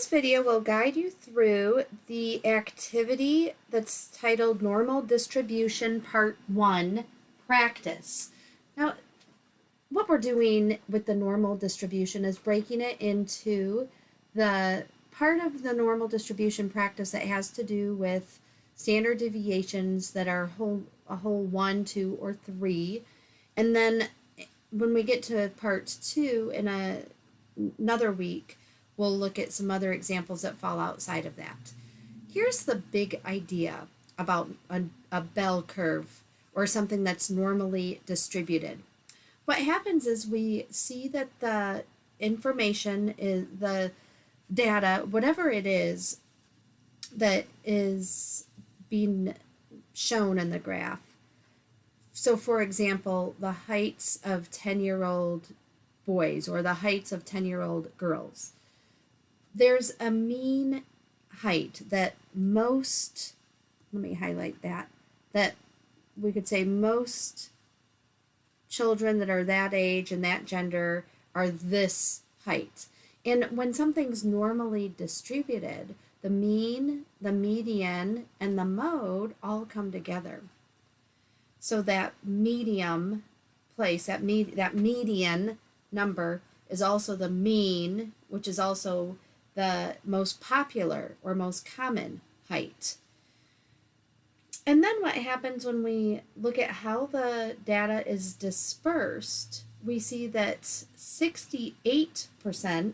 This video will guide you through the activity that's titled Normal Distribution Part 1, Practice. Now, what we're doing with the normal distribution is breaking it into the part of the normal distribution practice that has to do with standard deviations that are a whole 1, 2, or 3. And then when we get to part 2 in another week, we'll look at some other examples that fall outside of that. Here's the big idea about a bell curve or something that's normally distributed. What happens is we see that the information is the data, whatever it is that is being shown in the graph. So for example, the heights of 10-year-old boys or the heights of 10-year-old girls. There's a mean height that most, let me highlight that we could say most children that are that age and that gender are this height. And when something's normally distributed, the mean, the median, and the mode all come together. So that medium place, that median number is also the mean, which is also the most popular or most common height. And then what happens when we look at how the data is dispersed, we see that 68%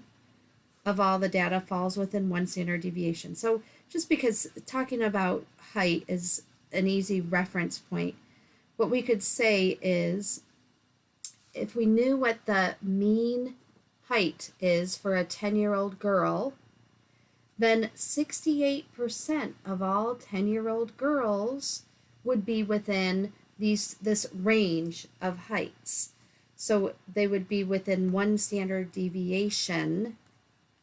of all the data falls within one standard deviation. So just because talking about height is an easy reference point, what we could say is if we knew what the mean height is for a 10-year-old girl, then 68% of all 10-year-old girls would be within this range of heights. So they would be within one standard deviation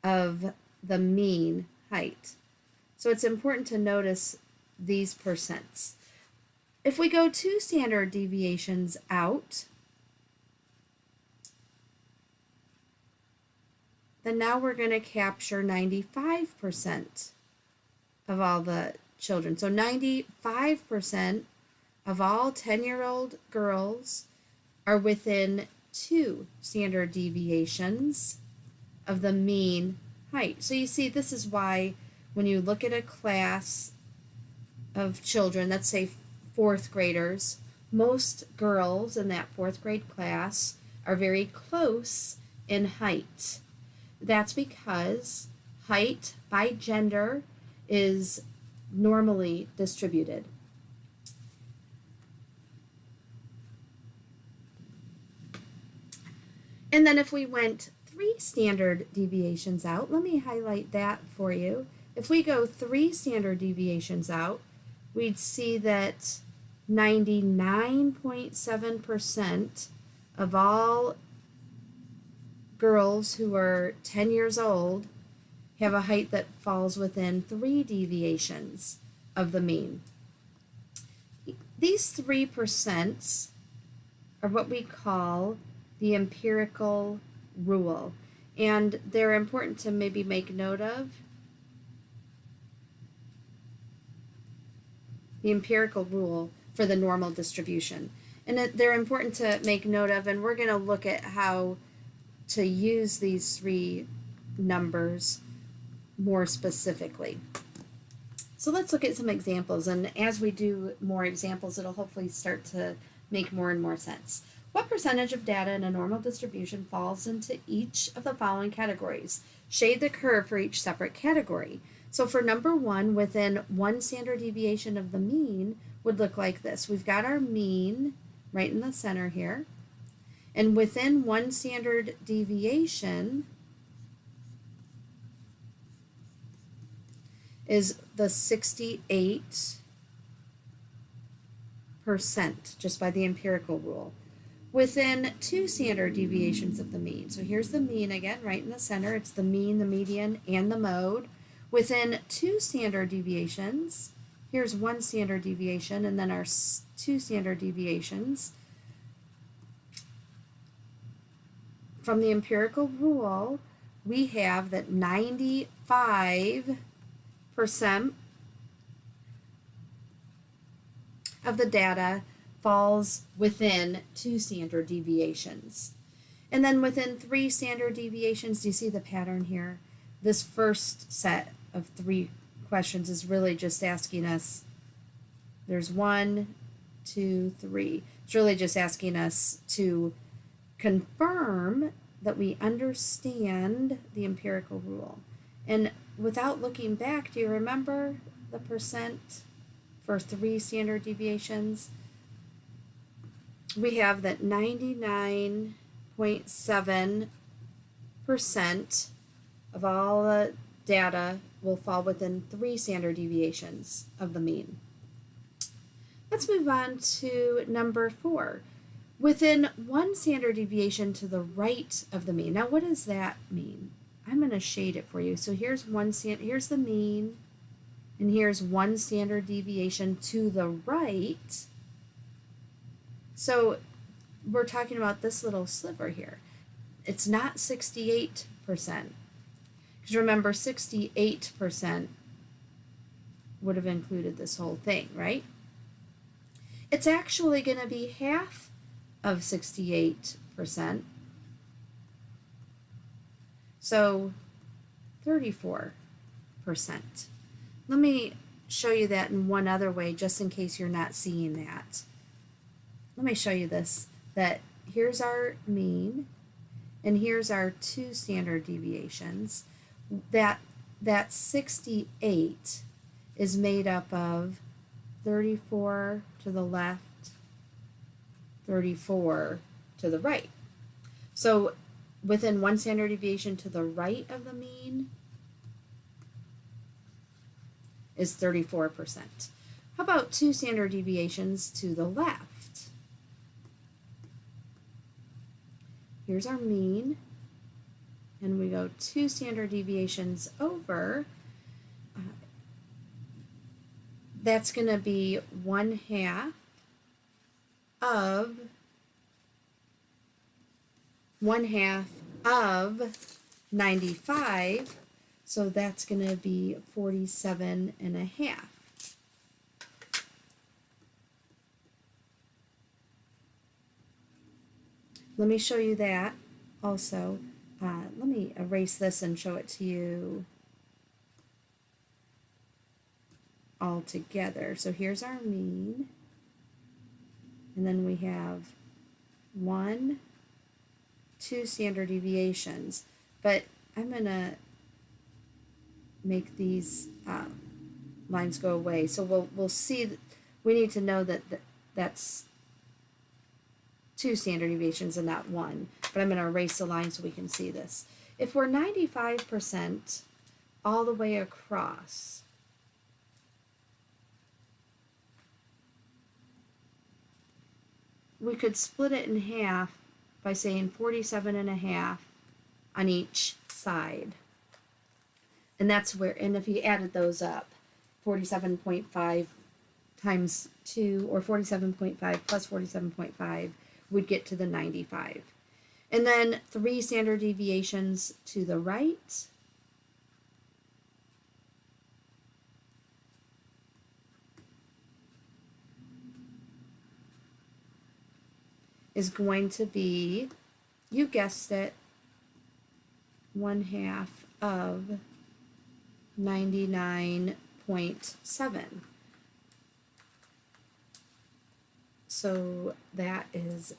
of the mean height. So it's important to notice these percents. If we go 2 standard deviations out, then now we're going to capture 95% of all the children. So 95% of all 10-year-old girls are within 2 standard deviations of the mean height. So you see, this is why when you look at a class of children, let's say 4th graders, most girls in that 4th grade class are very close in height. That's because height by gender is normally distributed. And then if we went 3 standard deviations out, let me highlight that for you. If we go 3 standard deviations out, we'd see that 99.7% of all girls who are 10 years old have a height that falls within 3 deviations of the mean. These 3% are what we call the empirical rule, and they're important to maybe make note of. The empirical rule for the normal distribution. And they're important to make note of, and we're going to look at how to use these 3 numbers more specifically. So let's look at some examples, and as we do more examples, it'll hopefully start to make more and more sense. What percentage of data in a normal distribution falls into each of the following categories? Shade the curve for each separate category. So for number 1, within 1 standard deviation of the mean would look like this. We've got our mean right in the center here. And within 1 standard deviation is the 68%, just by the empirical rule. Within 2 standard deviations of the mean, so here's the mean again, right in the center. It's the mean, the median, and the mode. Within 2 standard deviations, here's 1 standard deviation, and then our 2 standard deviations. From the empirical rule, we have that 95% of the data falls within 2 standard deviations. And then within 3 standard deviations, do you see the pattern here? This first set of 3 questions is really just asking us, there's 1, 2, 3. It's really just asking us to confirm that we understand the empirical rule. And without looking back, do you remember the percent for 3 standard deviations? We have that 99.7% of all the data will fall within 3 standard deviations of the mean. Let's move on to number 4. Within 1 standard deviation to the right of the mean. Now, what does that mean? I'm going to shade it for you. So here's here's the mean, and here's 1 standard deviation to the right. So we're talking about this little sliver here. It's not 68%. Because remember, 68% would have included this whole thing, right? It's actually going to be half of 68%. So 34%. Let me show you that in one other way, just in case you're not seeing that. Let me show you this, that here's our mean, and here's our 2 standard deviations. That 68 is made up of 34 to the left, 34 to the right. So within 1 standard deviation to the right of the mean is 34%. How about 2 standard deviations to the left? Here's our mean, and we go 2 standard deviations over. That's going to be 1/2 of 95, so that's going to be 47.5. Let me show you that also. Let me erase this and show it to you all together. So here's our mean, and then we have 1, 2 standard deviations, but I'm going to make these lines go away. So we'll see, we need to know that that's 2 standard deviations and not 1, but I'm going to erase the line so we can see this. If we're 95% all the way across, we could split it in half by saying 47.5 on each side. And that's where, and if you added those up, 47.5 times 2, or 47.5 plus 47.5, would get to the 95. And then 3 standard deviations to the right. Is going to be, you guessed it, 1/2 of 99.7. So that is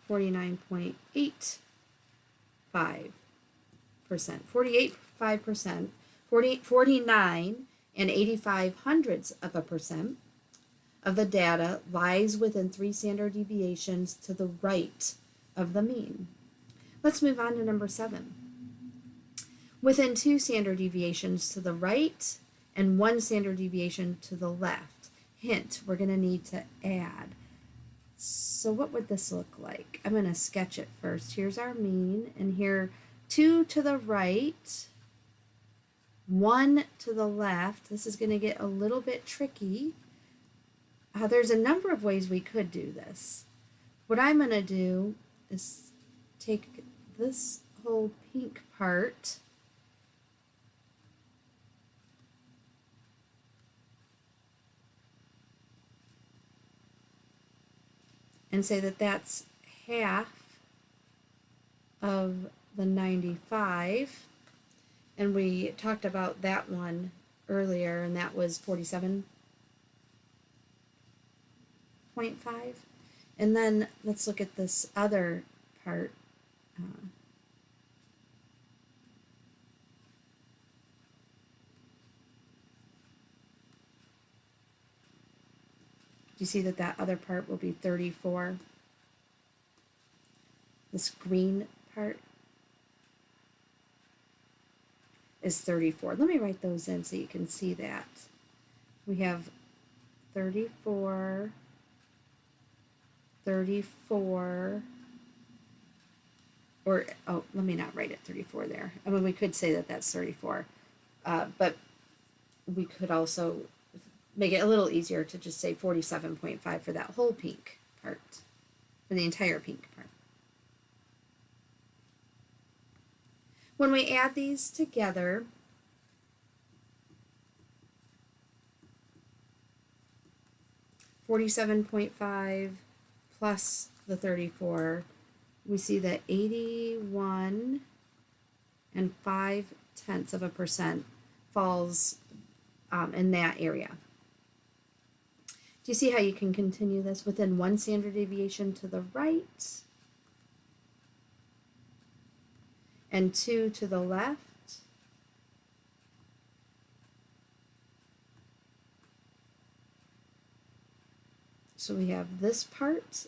49.85%. 48.5%, 49 and 0.85% of the data lies within 3 standard deviations to the right of the mean. Let's move on to number 7. Within 2 standard deviations to the right and 1 standard deviation to the left. Hint, we're going to need to add. So what would this look like? I'm going to sketch it first. Here's our mean, and here 2 to the right, 1 to the left. This is going to get a little bit tricky. there's a number of ways we could do this. What I'm going to do is take this whole pink part and say that that's half of the 95. And we talked about that one earlier, and that was 47.5. And then let's look at this other part. Do you see that that other part will be 34? This green part is 34. Let me write those in so you can see that. We have 34, 34, or, oh, let me not write it 34 there. I mean, we could say that that's 34, but we could also make it a little easier to just say 47.5 for that whole pink part, for the entire pink part. When we add these together, $47.5 plus the 34, we see that 81 and 0.5% falls in that area. Do you see how you can continue this within one standard deviation to the right and 2 to the left? So we have this part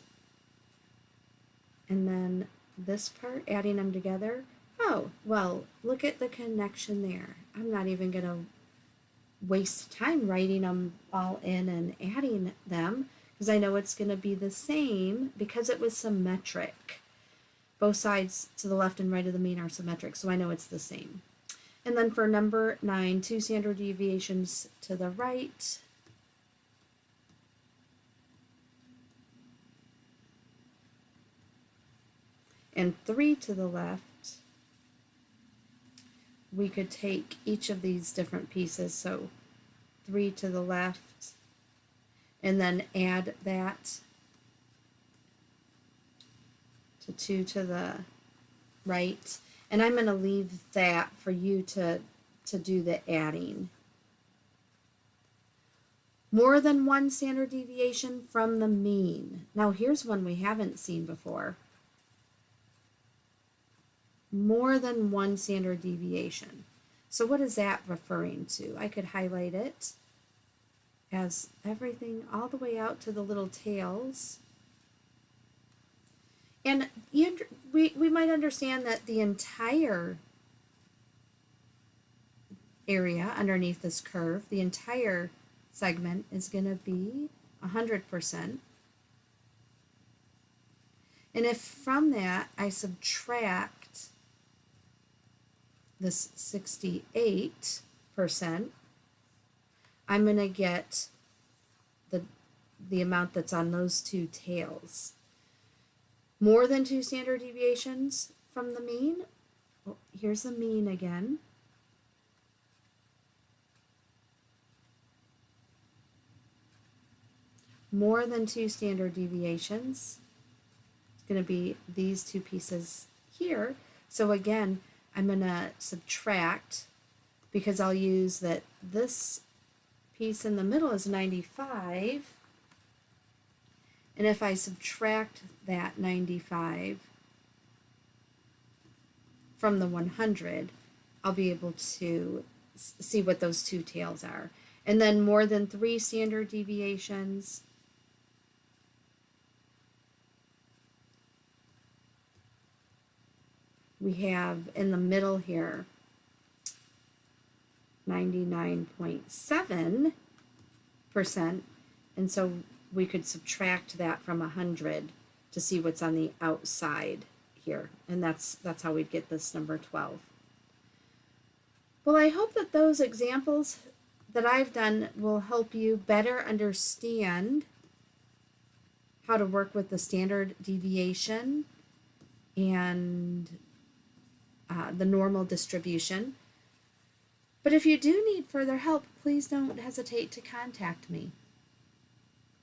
and then this part, adding them together. Oh, well, look at the connection there. I'm not even going to waste time writing them all in and adding them because I know it's going to be the same because it was symmetric. Both sides to the left and right of the mean are symmetric, so I know it's the same. And then for number 9, 2 standard deviations to the right, and 3 to the left. We could take each of these different pieces, so 3 to the left, and then add that to 2 to the right. And I'm going to leave that for you to do the adding. More than one standard deviation from the mean. Now here's one we haven't seen before. More than one standard deviation. So what is that referring to? I could highlight it as everything all the way out to the little tails. And we might understand that the entire area underneath this curve, the entire segment is going to be 100%. And if from that I subtract this 68%, I'm going to get the amount that's on those two tails. More than 2 standard deviations from the mean. Oh, here's the mean again. More than 2 standard deviations. It's going to be these two pieces here. So again, I'm going to subtract because I'll use that this piece in the middle is 95. And if I subtract that 95 from the 100, I'll be able to see what those two tails are. And then more than 3 standard deviations. We have in the middle here 99.7%, and so we could subtract that from 100 to see what's on the outside here, and that's how we'd get this number 12. Well, I hope that those examples that I've done will help you better understand how to work with the standard deviation and the normal distribution. But if you do need further help, please don't hesitate to contact me.